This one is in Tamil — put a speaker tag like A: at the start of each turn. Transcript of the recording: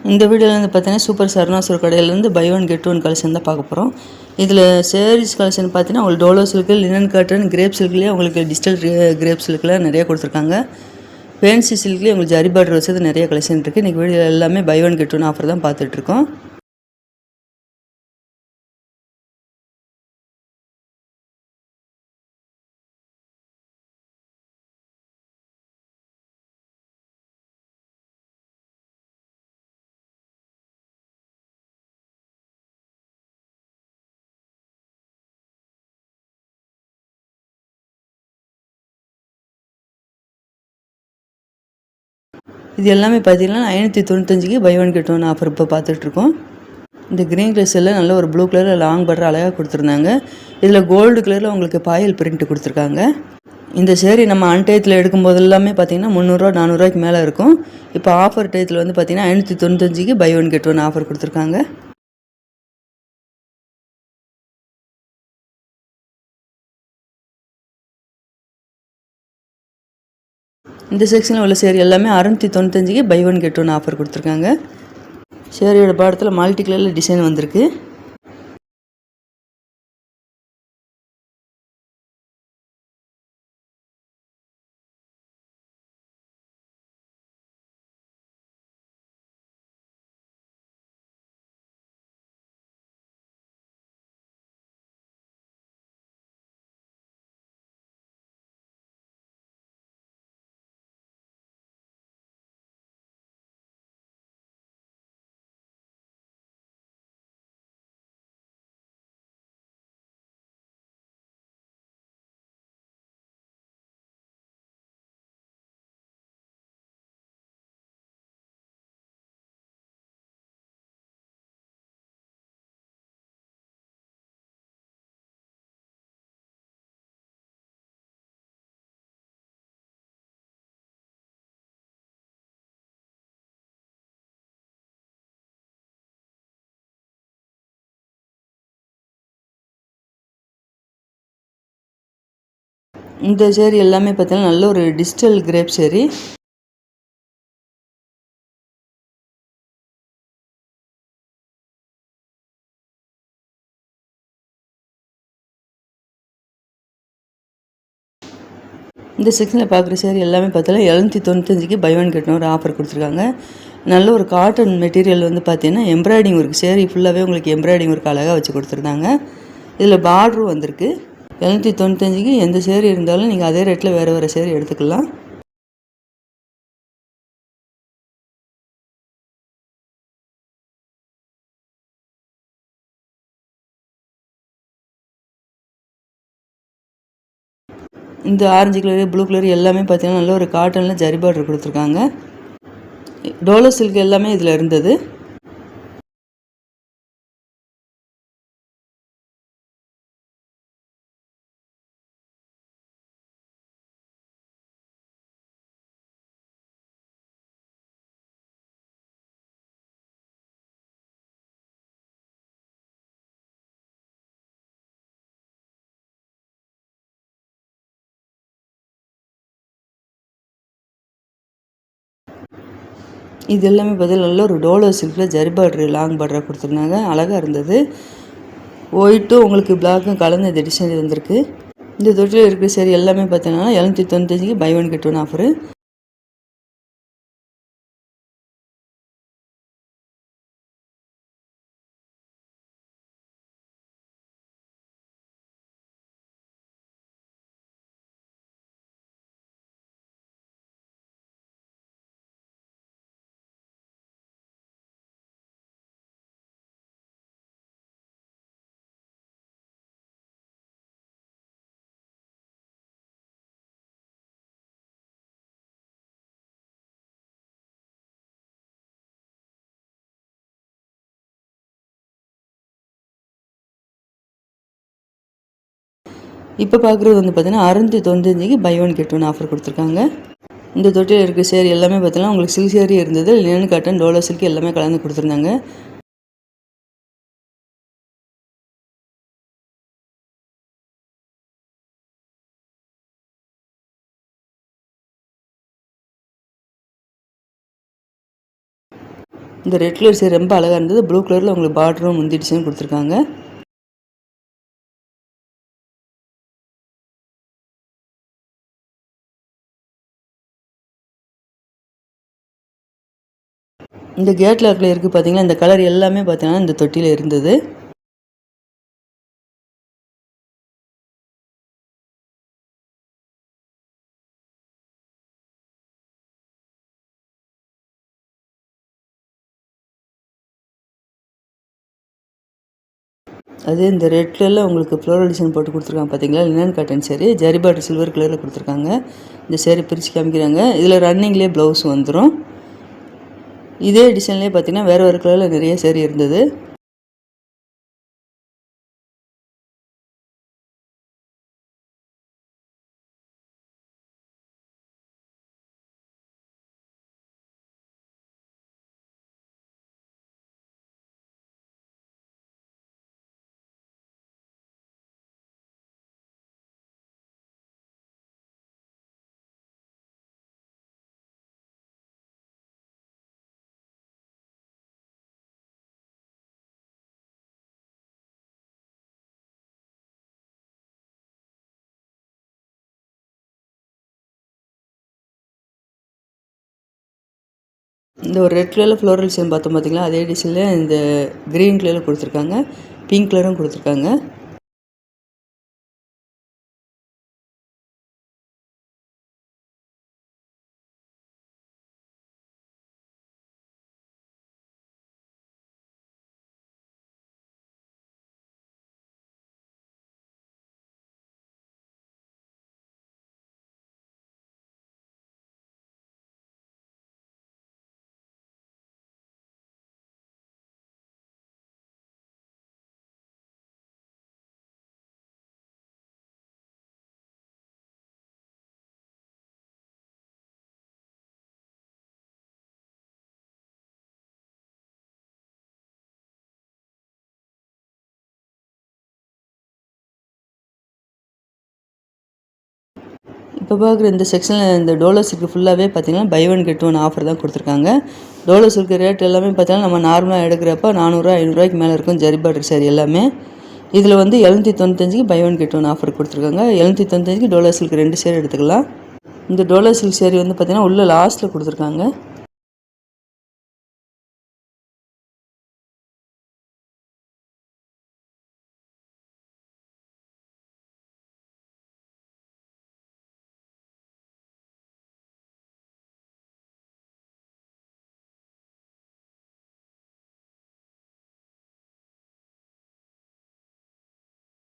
A: இந்த வீடியோவில் வந்து பார்த்தீங்கன்னா சூப்பர் சரணாசூர் கடையிலேருந்து buy one get one collection தான் பார்க்க போகிறோம். இதில் சேரீஸ் கலெக்ஷன் பார்த்தீங்கன்னா உங்களுக்கு Dola silk, linen cotton, crepe சில்க்லேயே உங்களுக்கு டிஜிட்டல் கிரேப் சில்கில் நிறைய கொடுத்துருக்காங்க. ஃபேன்சி சில்க்லேயே உங்களுக்கு ஜரி பார்டர் வச்சது நிறைய கலெக்ஷன் இருக்குது. இன்றைக்கி வீடியோ எல்லாமே buy one get one offer தான் பார்த்துட்ருக்கோம். இது எல்லாமே பார்த்தீங்கன்னா 595க்கு buy one get one offer இப்போ பார்த்துட்ருக்கோம். இந்த க்ரீன் கலர் எல்லாம் நல்ல ஒரு ப்ளூ கலரில் லாங் பார்டர் அழகாக கொடுத்துருந்தாங்க. இதில் கோல்டு கலரில் உங்களுக்கு பாயல் பிரிண்ட் கொடுத்துருக்காங்க. இந்த சேரீ நம்ம அன்டயத்தில் எடுக்கும்போது எல்லாமே பார்த்தீங்கன்னா 300 400 மேலே இருக்கும். இப்போ ஆஃபர் டயத்தில் வந்து பார்த்தீங்கன்னா 595க்கு buy one get one offer கொடுத்துருக்காங்க. இந்த செக்ஷனில் உள்ள சேரீ எல்லாமே 695க்கு buy one get one offer கொடுத்துருக்காங்க. சேரீயோட பாடத்தில் மல்டி கலரில் டிசைன் வந்திருக்கு. இந்த சேரீ எல்லாமே பார்த்தீங்கன்னா நல்ல ஒரு டிஜிட்டல் கிரேப் சேரீ. இந்த செக்ஷனில் பார்க்குற சேரீ எல்லாமே பார்த்தீங்கன்னா 795க்கு buy one get one offer கொடுத்துருக்காங்க. நல்ல ஒரு காட்டன் மெட்டீரியல் வந்து பார்த்தீங்கன்னா எம்ப்ராய்டிங் ஒர்க், சேரீ ஃபுல்லாகவே உங்களுக்கு எம்ப்ராய்டிங் ஒர்க் அழகாக வச்சு கொடுத்துருந்தாங்க. இதில் பார்டரும் வந்திருக்கு. 795க்கு எந்த சேரீ இருந்தாலும் நீங்கள் அதே ரேட்டில் வேறு வேறு சேரீ எடுத்துக்கலாம். இந்த ஆரஞ்சு கலரு, ப்ளூ கலர் எல்லாமே பார்த்தீங்கன்னா நல்ல ஒரு காட்டனில் ஜரி பார்டர் கொடுத்துருக்காங்க. டோலோ சில்க் எல்லாமே இதில் இருந்தது. இது எல்லாமே பார்த்தீங்கன்னா நல்ல ஒரு டோலோ சில்கில் ஜரி பார்டர் லாங் பார்டராக கொடுத்துருந்தாங்க. அழகாக இருந்தது. ஒயிட்டும் உங்களுக்கு பிளாக்கும் கலந்து இந்த டிசைன் வந்திருக்கு. இந்த தொட்டில் இருக்கிற சரி எல்லாமே பார்த்தீங்கன்னா 795க்கு buy one get one offer. இப்போ பார்க்குறது வந்து பார்த்தீங்கன்னா 695க்கு buy one get one offer கொடுத்துருக்காங்க. இந்த தொட்டியில் இருக்கிற சேரீ எல்லாமே பார்த்தீங்கன்னா உங்களுக்கு சில்க் சேரீ இருந்தது. லினன் காட்டன், டோலோ சில்க் எல்லாமே கலந்து கொடுத்துருந்தாங்க. இந்த ரெட் கலர் சேரீ ரொம்ப அழகாக இருந்தது. ப்ளூ கலரில் உங்களுக்கு பார்டரும் முந்தி டிசைன் கொடுத்துருக்காங்க. இந்த கேட்டில் இருக்குது பார்த்தீங்கன்னா, இந்த கலர் எல்லாமே பார்த்தீங்கன்னா இந்த தொட்டியில் இருந்தது. அது இந்த ரெட் கலரில் உங்களுக்கு ஃப்ளோரல் டிசைன் போட்டு கொடுத்துருக்காங்க பார்த்தீங்களா, linen cotton sari. Zari border silver கலரில் கொடுத்துருக்காங்க. இந்த சேரீ பிரித்து காமிக்கிறாங்க. இதில் ரன்னிங்லேயே ப்ளவுஸ் வந்துடும். இதே டிசைன்லேயே பார்த்தீங்கன்னா வேறு கலரில் நிறைய சேரீ இருந்தது. இந்த ஒரு ரெட் கலரில் ஃப்ளோரல் டிசைன் பார்த்தோம் பார்த்தீங்களா, அதே டிசைனில் இந்த க்ரீன் கலரில் கொடுத்துருக்காங்க. பிங்க் கலரும் கொடுத்துருக்காங்க. இப்போ பார்க்குற இந்த செக்ஷனில் இந்த டோலோ சில்க்கு ஃபுல்லாகவே பார்த்தீங்கன்னா buy one get one offer தான் கொடுத்துருக்காங்க. டோலோ சில்க்கு ரேட் எல்லாமே பார்த்தீங்கன்னா நம்ம நார்மலாக எடுக்கிறப்ப 400 500 மேலே இருக்கும். ஜரி பார்டர் சாரி எல்லாமே இதில் வந்து 795க்கு buy one get one offer கொடுத்துருக்காங்க. 795க்கு டோலோ சில்க் 2 சேரீ எடுத்துக்கலாம். இந்த டோலோ சில்க் சேரீ வந்து பார்த்தீங்கன்னா உள்ள லாஸ்ட்டில் கொடுத்துருக்காங்க.